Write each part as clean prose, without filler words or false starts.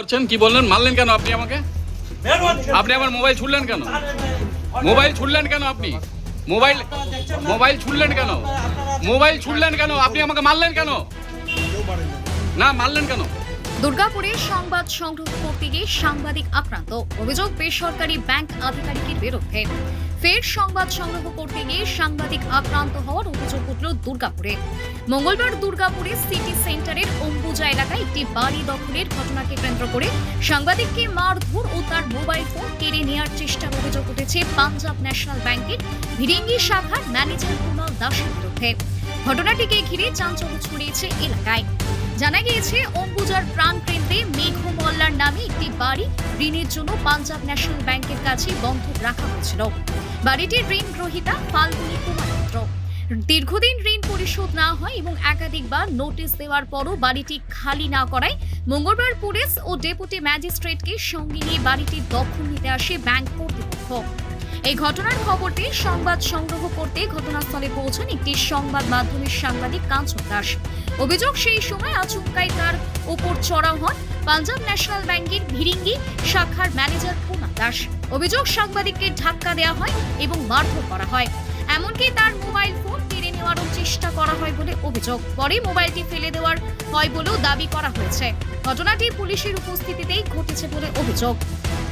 করছেন কি বললেন? মারলেন কেন আপনি আমাকে? আপনি আমার মোবাইল ছুড়লেন কেন? মোবাইল ছুড়লেন কেন আপনি? মোবাইল ছুড়লেন কেন? মোবাইল ছুড়লেন কেন? আপনি আমাকে মারলেন কেন? না মারলেন কেন? দুর্গাপুরে সংবাদ সংগ্রহ করতে গিয়ে সাংবাদিক আক্রান্ত, অভিযোগ বেসরকারি ব্যাংক আধিকারিকের বিরুদ্ধে। ফের সংবাদ সংগ্রহ করতে গিয়ে সাংবাদিক আক্রান্ত হওয়ার অভিযোগ উঠল দুর্গাপুরে। মঙ্গলবার দুর্গাপুরে সিটি সেন্টারের অম্বুজা এলাকায় একটি বাড়ি দখলের ঘটনাকে কেন্দ্র করে সাংবাদিককে মারধর ও তার মোবাইল ফোন কেড়ে নেওয়ার চেষ্টার অভিযোগ উঠেছে পাঞ্জাব ন্যাশনাল ব্যাংকের ভিরিঙ্গি শাখার ম্যানেজার কুণাল দাসের বিরুদ্ধে। ঘটনাটিকে ঘিরে চাঞ্চল্য ছড়িয়েছে এলাকায়। জানা গিয়েছে, অম্বুজার প্রাণকেন্দ্রে মেঘমল্লার নামে একটি বাড়ি ঋণের জন্য পাঞ্জাব ন্যাশনাল ব্যাংকের কাছে বন্ধক রাখা হয়েছিল। বাড়িটির ঋণ গ্রহীতা ফাল্গুনী কুমার মিত্র। দীর্ঘদিন ঋণ পরিশোধ না হয় এবং একাধিকবার নোটিশ দেওয়ার পরও বাড়িটি খালি না করায় মঙ্গলবার পুলিশ ও ডেপুটি ম্যাজিস্ট্রেটকে সঙ্গে নিয়ে বাড়িটির দখল নিতে আসে ব্যাংক কর্তৃপক্ষ। এই ঘটনার খবর পেয়ে সংবাদ সংগ্রহ করতে ঘটনাস্থলে পৌঁছান একটি সংবাদ মাধ্যমের সাংবাদিক কাঞ্চন দাস। অভিযোগ, সেই সময় আচমকাই তার উপর চড়াও হন পাঞ্জাব ন্যাশনাল ব্যাংকের ভিরিঙ্গি শাখার ম্যানেজার কুণাল দাস। অভিযোগ, সাংবাদিককে ধাক্কা দেওয়া হয় এবং মারধর করা হয়, এমনকি তার মোবাইল ফোন কেড়ে নেওয়ারও চেষ্টা করা হয় বলে অভিযোগ। পরে মোবাইলটি ফেলে দেওয়ার হয় বলেও দাবি করা হয়েছে। ঘটনাটি পুলিশের উপস্থিতিতেই ঘটেছে বলে অভিযোগ।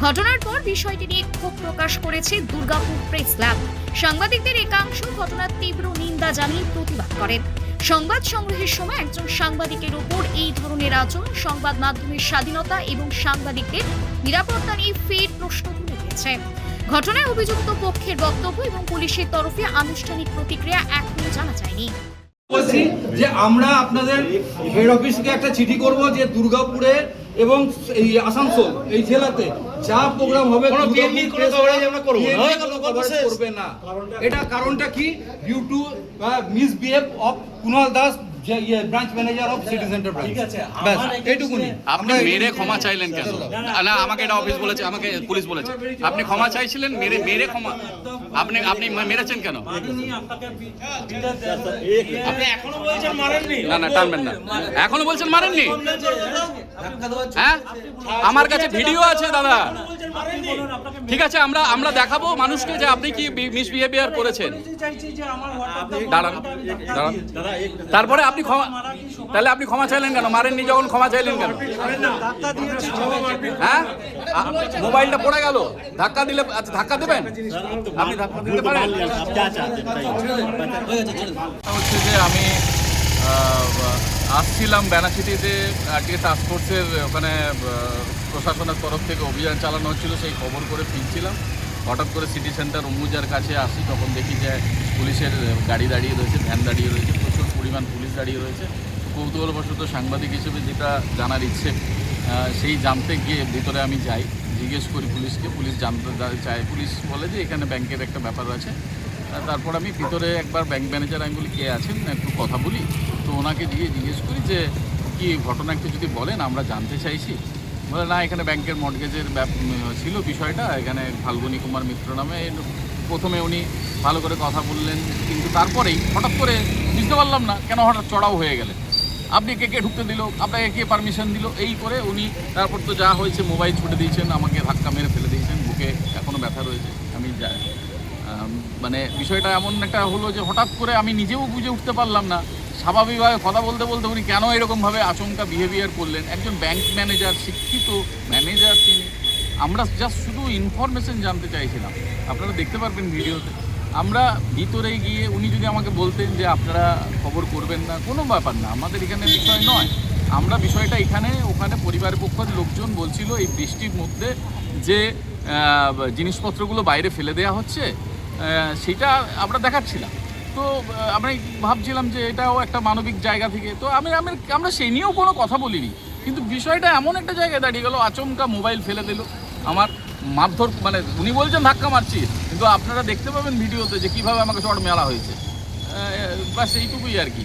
ঘটনার পর বিষয়টি নিয়ে ক্ষোভ প্রকাশ করেছে দুর্গাপুর প্রেস ক্লাব। সাংবাদিকদের একাংশ ঘটনার তীব্র নিন্দা জানিয়ে প্রতিবাদ করেন। সংবাদ সংগ্রহের সময় একজন সাংবাদিকের উপর এই ধরনের আচরণ সংবাদ মাধ্যমের স্বাধীনতা এবং সাংবাদিকদের নিরাপত্তা নিয়ে ফের প্রশ্ন তুলে দিয়েছে। ঘটনায় অভিযুক্ত পক্ষের বক্তব্য এবং পুলিশের তরফে আনুষ্ঠানিক প্রতিক্রিয়া এখনো জানা যায়নি। বলছি যে আমরা আপনাদের হেড অফিসকে একটা চিঠি করব যে দুর্গাপুরে এবং এই আসানসোল এই জেলাতে যা প্রোগ্রাম হবে করবে না। এটা কারণটা কি? Due to misbehave of Kunal Das, branch manager of city centre branch. ব্যাস এইটুকুনি। আপনি মেরে ক্ষমা চাইলেন কেন? না আমাকে এটা অফিস বলেছে, আমাকে পুলিশ বলেছে। আপনি ক্ষমা চাইছিলেন, মেরে ক্ষমা আপনি মেরেছেন কেন? আপনি এখনো বলছেন মারেননি? না টানবেন না। এখনো বলছেন মারেননি? হ্যাঁ, আমার কাছে ভিডিও আছে দাদা। ঠিক আছে, আমরা দেখাবো মানুষকে যে আপনি কি মিসবিহেভিয়ার করেছেন। দাঁড়ান। তারপরে আপনি তাহলে আপনি ক্ষমা চাইলেন কেন? মারেননি যখন ক্ষমা চাইলেন কেন? হ্যাঁ, মোবাইলটা পড়ে গেল, ধাক্কা দিলে ধাক্কা দেবেন? আপনি ধাক্কা দিতে পারেন? হচ্ছে যে আমি আসছিলাম বেনাচিটিতে আজকে টাস্কফোর্সের ওখানে প্রশাসনের তরফ থেকে অভিযান চালানো হচ্ছিল, সেই খবর করে ফিরছিলাম। হঠাৎ করে সিটি সেন্টার অম্বুজার কাছে আসি, তখন দেখি যে পুলিশের গাড়ি দাঁড়িয়ে রয়েছে, ভ্যান দাঁড়িয়ে রয়েছে, প্রচুর পরিমাণ পুলিশ দাঁড়িয়ে রয়েছে। কৌতূহলবশত সাংবাদিক হিসেবে যেটা জানার ইচ্ছে সেই জানতে গিয়ে ভিতরে আমি যাই, জিজ্ঞেস করি পুলিশকে। পুলিশ জানতে চায়, পুলিশ বলে যে এখানে ব্যাংকের একটা ব্যাপার আছে। তারপর আমি ভিতরে একবার ব্যাংক ম্যানেজার, আমি বলি কে আছেন, একটু কথা বলি। তো ওনাকে গিয়ে জিজ্ঞেস করি যে কি ঘটনা একটু যদি বলেন, আমরা জানতে চাইছি। বলে না, এখানে ব্যাংকের মর্টগেজের ছিল বিষয়টা, এখানে ফাল্গুনী কুমার মিত্র নামে। প্রথমে উনি ভালো করে কথা বললেন, কিন্তু তারপরেই হঠাৎ করে বুঝতে পারলাম না কেন হঠাৎ চড়াও হয়ে গেলেন। আপনি কে ঢুকতে দিল, আপনাকে কে পারমিশন দিল, এই করে উনি তারপর তো যা হয়েছে মোবাইল ছুটে দিয়েছেন, আমাকে ধাক্কা মেরে ফেলে দিয়েছেন, বুকে এখনও ব্যথা রয়েছে। আমি মানে বিষয়টা এমন একটা হলো যে হঠাৎ করে আমি নিজেও বুঝে উঠতে পারলাম না। স্বাভাবিকভাবে কথা বলতে বলতে উনি কেন এরকমভাবে আচমকা বিহেভিয়ার করলেন। একজন ব্যাংক ম্যানেজার, শিক্ষিত ম্যানেজার তিনি। আমরা জাস্ট শুধু ইনফরমেশন জানতে চাইছিলাম, আপনারা দেখতে পারবেন ভিডিওতে। আমরা ভিতরে গিয়ে উনি যদি আমাকে বলতেন যে আপনারা খবর করবেন না, কোনো ব্যাপার না, আমাদের এখানে বিষয় নয়। আমরা বিষয়টা ওখানে পরিবারের পক্ষের লোকজন বলছিল এই বৃষ্টির মধ্যে যে জিনিসপত্রগুলো বাইরে ফেলে দেওয়া হচ্ছে, সেটা আমরা দেখাচ্ছিলাম। তো আমরা ভাবছিলাম যে এটাও একটা মানবিক জায়গা থেকে, তো আমরা সেই নিয়েও কোনো কথা বলিনি। কিন্তু বিষয়টা এমন একটা জায়গায় দাঁড়িয়ে গেল, আচমকা মোবাইল ফেলে দিল, আমার মারধর, মানে উনি বলছেন ধাক্কা মারছি, কিন্তু আপনারা দেখতে পাবেন ভিডিওতে যে কীভাবে আমাকে চড় মেলা হয়েছে। ব্যাস এইটুকুই আর কি।